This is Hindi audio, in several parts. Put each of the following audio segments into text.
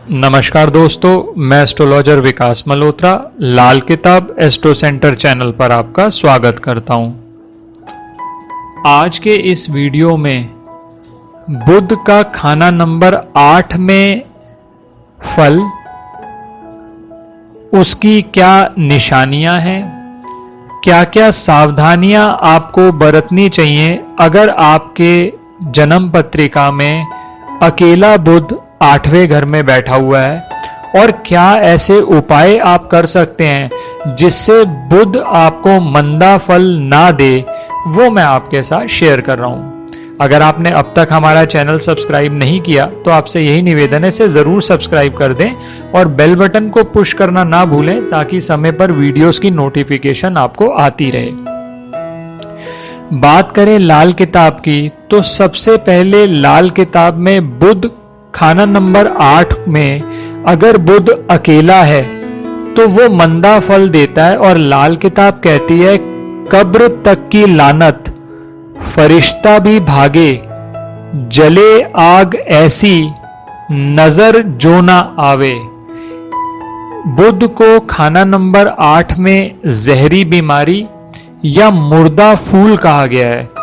नमस्कार दोस्तों, मैं एस्ट्रोलॉजर विकास मल्होत्रा लाल किताब एस्ट्रो सेंटर चैनल पर आपका स्वागत करता हूं। आज के इस वीडियो में बुध का खाना नंबर 8 में फल, उसकी क्या निशानियां हैं, क्या क्या सावधानियां आपको बरतनी चाहिए अगर आपके जन्म पत्रिका में अकेला बुध 8वें घर में बैठा हुआ है, और क्या ऐसे उपाय आप कर सकते हैं जिससे बुध आपको मंदा फल ना दे, वो मैं आपके साथ शेयर कर रहा हूं। अगर आपने अब तक हमारा चैनल सब्सक्राइब नहीं किया तो आपसे यही निवेदन है, इसे जरूर सब्सक्राइब कर दें और बेल बटन को पुश करना ना भूलें ताकि समय पर वीडियोस की नोटिफिकेशन आपको आती रहे। बात करें लाल किताब की तो सबसे पहले लाल किताब में बुध खाना नंबर 8 में अगर बुध अकेला है तो वो मंदा फल देता है, और लाल किताब कहती है कब्र तक की लानत, फरिश्ता भी भागे, जले आग ऐसी, नजर जो ना आवे। बुध को खाना नंबर 8 में जहरी बीमारी या मुर्दा फूल कहा गया है।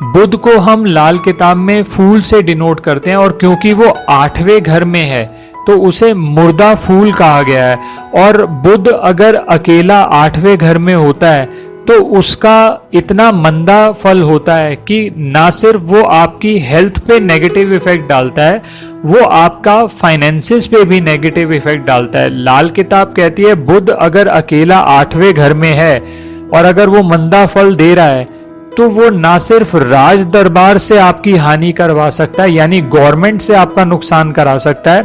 बुध को हम लाल किताब में फूल से डिनोट करते हैं, और क्योंकि वो 8वें घर में है तो उसे मुर्दा फूल कहा गया है। और बुध अगर अकेला 8वें घर में होता है तो उसका इतना मंदा फल होता है कि ना सिर्फ वो आपकी हेल्थ पे नेगेटिव इफेक्ट डालता है, वो आपका फाइनेंसिस पे भी नेगेटिव इफेक्ट डालता है। लाल किताब कहती है बुध अगर अकेला 8वें घर में है और अगर वो मंदा फल दे रहा है तो वो ना सिर्फ राज दरबार से आपकी हानि करवा सकता है, यानी गवर्नमेंट से आपका नुकसान करा सकता है,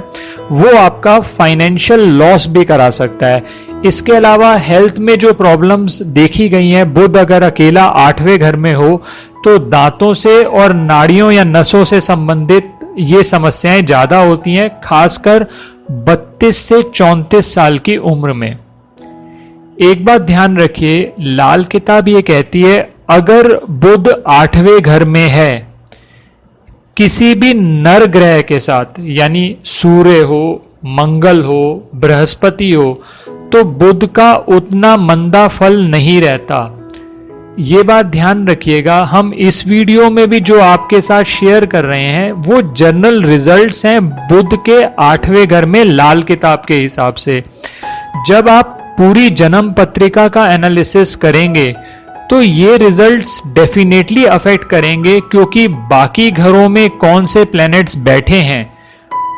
वो आपका फाइनेंशियल लॉस भी करा सकता है। इसके अलावा हेल्थ में जो प्रॉब्लम्स देखी गई हैं, बुध अगर अकेला 8वें घर में हो तो दांतों से और नाड़ियों या नसों से संबंधित ये समस्याएं ज्यादा होती हैं, खासकर 32 से 34 साल की उम्र में। एक बात ध्यान रखिए, लाल किताब ये कहती है अगर बुध 8वें घर में है किसी भी नर ग्रह के साथ, यानी सूर्य हो, मंगल हो, बृहस्पति हो, तो बुध का उतना मंदा फल नहीं रहता। ये बात ध्यान रखिएगा। हम इस वीडियो में भी जो आपके साथ शेयर कर रहे हैं वो जनरल रिजल्ट्स हैं बुध के 8वें घर में लाल किताब के हिसाब से। जब आप पूरी जन्म पत्रिका का एनालिसिस करेंगे तो ये रिजल्ट्स डेफिनेटली अफेक्ट करेंगे, क्योंकि बाकी घरों में कौन से प्लैनेट्स बैठे हैं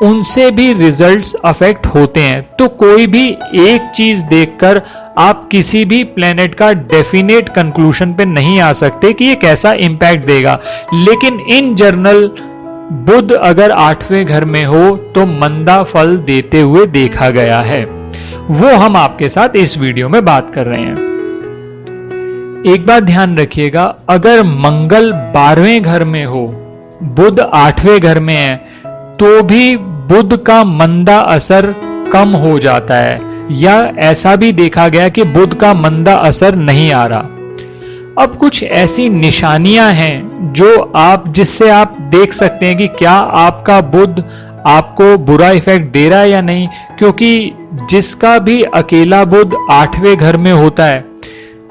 उनसे भी रिजल्ट्स अफेक्ट होते हैं। तो कोई भी एक चीज देखकर आप किसी भी प्लैनेट का डेफिनेट कंक्लूजन पे नहीं आ सकते कि ये कैसा इंपैक्ट देगा, लेकिन इन जनरल बुध अगर 8वें घर में हो तो मंदा फल देते हुए देखा गया है। वो हम आपके साथ इस वीडियो में बात कर रहे हैं। एक बात ध्यान रखिएगा, अगर मंगल 12वें घर में हो, बुध 8वें घर में है, तो भी बुध का मंदा असर कम हो जाता है, या ऐसा भी देखा गया कि बुध का मंदा असर नहीं आ रहा। अब कुछ ऐसी निशानियां हैं जो जिससे आप देख सकते हैं कि क्या आपका बुध आपको बुरा इफेक्ट दे रहा है या नहीं, क्योंकि जिसका भी अकेला बुध 8वें घर में होता है,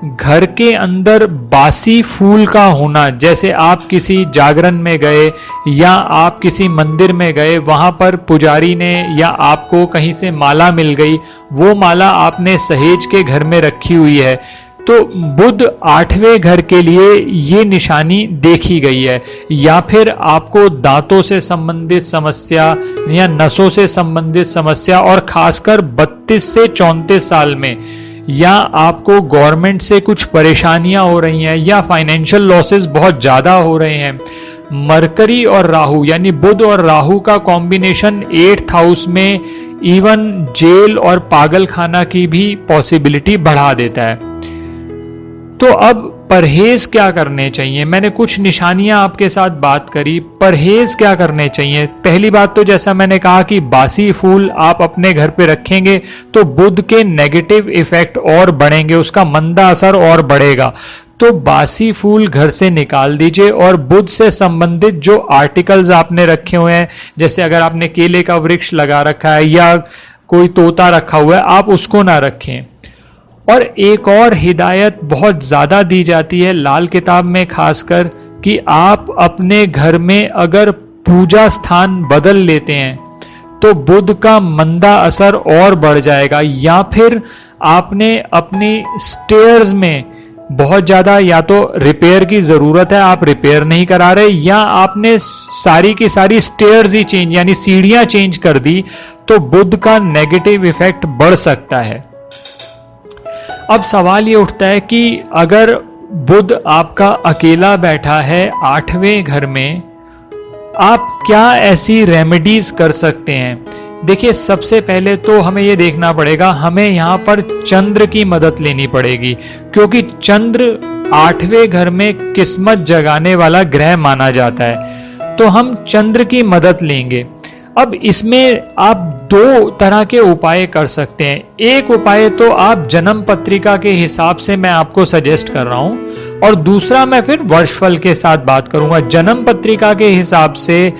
घर के अंदर बासी फूल का होना, जैसे आप किसी जागरण में गए या आप किसी मंदिर में गए, वहां पर पुजारी ने या आपको कहीं से माला मिल गई, वो माला आपने सहेज के घर में रखी हुई है, तो बुध 8वें घर के लिए ये निशानी देखी गई है। या फिर आपको दांतों से संबंधित समस्या या नसों से संबंधित समस्या, और खासकर 32 से 34 साल में, या आपको गवर्नमेंट से कुछ परेशानियां हो रही हैं या फाइनेंशियल लॉसेस बहुत ज्यादा हो रहे हैं। मरकरी और राहु, यानी बुध और राहु का कॉम्बिनेशन 8th हाउस में इवन जेल और पागल खाना की भी पॉसिबिलिटी बढ़ा देता है। तो अब परहेज क्या करने चाहिए, मैंने कुछ निशानियां आपके साथ बात करी, परहेज क्या करने चाहिए। पहली बात तो जैसा मैंने कहा कि बासी फूल आप अपने घर पे रखेंगे तो बुध के नेगेटिव इफेक्ट और बढ़ेंगे, उसका मंदा असर और बढ़ेगा। तो बासी फूल घर से निकाल दीजिए और बुध से संबंधित जो आर्टिकल्स आपने रखे हुए हैं, जैसे अगर आपने केले का वृक्ष लगा रखा है या कोई तोता रखा हुआ है, आप उसको ना रखें। और एक और हिदायत बहुत ज़्यादा दी जाती है लाल किताब में खासकर, कि आप अपने घर में अगर पूजा स्थान बदल लेते हैं तो बुध का मंदा असर और बढ़ जाएगा, या फिर आपने अपनी स्टेयर्स में बहुत ज़्यादा या तो रिपेयर की ज़रूरत है, आप रिपेयर नहीं करा रहे, या आपने सारी की सारी स्टेयर्स ही चेंज यानी सीढ़ियां चेंज कर दी, तो बुध का नेगेटिव इफेक्ट बढ़ सकता है। अब सवाल ये उठता है कि अगर बुध आपका अकेला बैठा है 8वें घर में, आप क्या ऐसी रेमेडीज कर सकते हैं? देखिए, सबसे पहले तो हमें यह देखना पड़ेगा, हमें यहाँ पर चंद्र की मदद लेनी पड़ेगी, क्योंकि चंद्र 8वें घर में किस्मत जगाने वाला ग्रह माना जाता है। तो हम चंद्र की मदद लेंगे। अब इसमें आप 2 तरह के उपाय कर सकते हैं। एक उपाय तो आप जन्म पत्रिका के हिसाब से मैं आपको सजेस्ट कर रहा हूं, और दूसरा मैं फिर वर्षफल के साथ बात करूंगा। जन्म पत्रिका के हिसाब से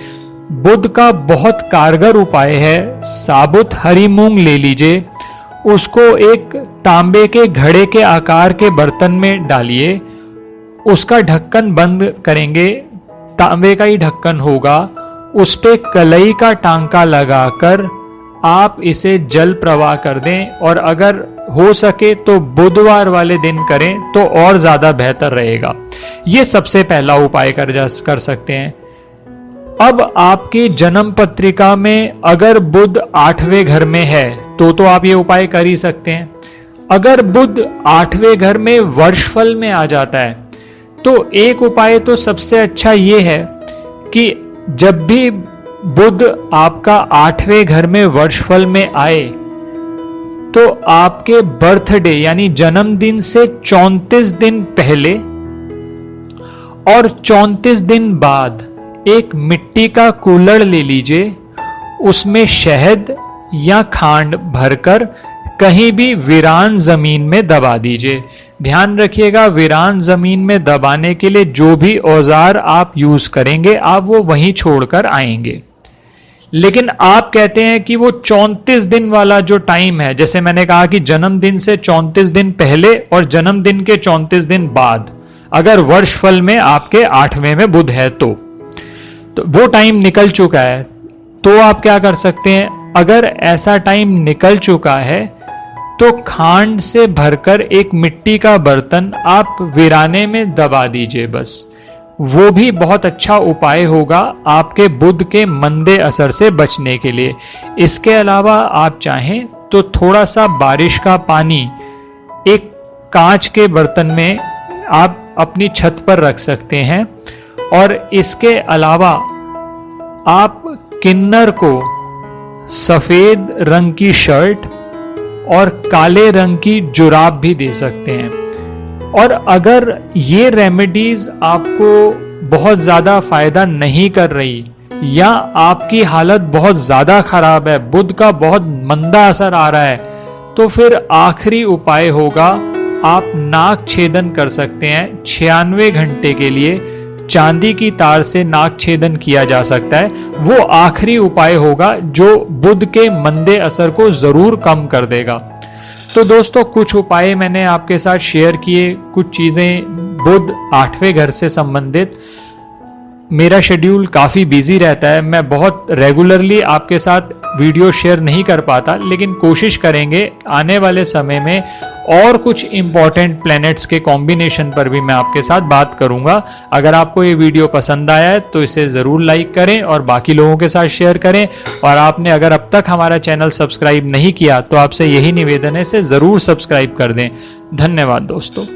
बुध का बहुत कारगर उपाय है, साबुत हरी मूंग ले लीजिए, उसको एक तांबे के घड़े के आकार के बर्तन में डालिए, उसका ढक्कन बंद करेंगे, तांबे का ही ढक्कन होगा, उस पे कलई का टांका लगाकर आप इसे जल प्रवाह कर दें, और अगर हो सके तो बुधवार वाले दिन करें तो और ज्यादा बेहतर रहेगा। ये सबसे पहला उपाय कर सकते हैं। अब आपकी जन्म पत्रिका में अगर बुध 8वें घर में है तो आप ये उपाय कर ही सकते हैं। अगर बुध 8वें घर में वर्षफल में आ जाता है तो एक उपाय तो सबसे अच्छा ये है कि जब भी बुध आपका 8वें घर में वर्षफल में आए तो आपके बर्थडे यानी जन्मदिन से 34 दिन पहले और 34 दिन बाद एक मिट्टी का कूलर ले लीजिए, उसमें शहद या खांड भरकर कहीं भी वीरान जमीन में दबा दीजिए। ध्यान रखिएगा, वीरान जमीन में दबाने के लिए जो भी औजार आप यूज करेंगे आप वो वहीं छोड़कर आएंगे। लेकिन आप कहते हैं कि वो 34 दिन वाला जो टाइम है, जैसे मैंने कहा कि जन्मदिन से 34 दिन पहले और जन्मदिन के 34 दिन बाद, अगर वर्षफल में आपके 8वें में बुध है तो वो टाइम निकल चुका है, तो आप क्या कर सकते हैं? अगर ऐसा टाइम निकल चुका है तो खांड से भरकर एक मिट्टी का बर्तन आप वीराने में दबा दीजिए, बस। वो भी बहुत अच्छा उपाय होगा आपके बुध के मंदे असर से बचने के लिए। इसके अलावा आप चाहें तो थोड़ा सा बारिश का पानी एक कांच के बर्तन में आप अपनी छत पर रख सकते हैं, और इसके अलावा आप किन्नर को सफेद रंग की शर्ट और काले रंग की जुराब भी दे सकते हैं। और अगर ये रेमेडीज आपको बहुत ज़्यादा फायदा नहीं कर रही या आपकी हालत बहुत ज़्यादा खराब है, बुध का बहुत मंदा असर आ रहा है, तो फिर आखिरी उपाय होगा आप नाक छेदन कर सकते हैं। 96 घंटे के लिए चांदी की तार से नाक छेदन किया जा सकता है। वो आखिरी उपाय होगा जो बुध के मंदे असर को जरूर कम कर देगा। तो दोस्तों, कुछ उपाय मैंने आपके साथ शेयर किए, कुछ चीजें बुध 8वें घर से संबंधित। मेरा शेड्यूल काफ़ी बिजी रहता है, मैं बहुत रेगुलरली आपके साथ वीडियो शेयर नहीं कर पाता, लेकिन कोशिश करेंगे आने वाले समय में और कुछ इंपॉर्टेंट प्लैनेट्स के कॉम्बिनेशन पर भी मैं आपके साथ बात करूंगा। अगर आपको ये वीडियो पसंद आया है तो इसे ज़रूर लाइक करें और बाकी लोगों के साथ शेयर करें। और आपने अगर अब तक हमारा चैनल सब्सक्राइब नहीं किया तो आपसे यही निवेदन है, इसे ज़रूर सब्सक्राइब कर दें। धन्यवाद दोस्तों।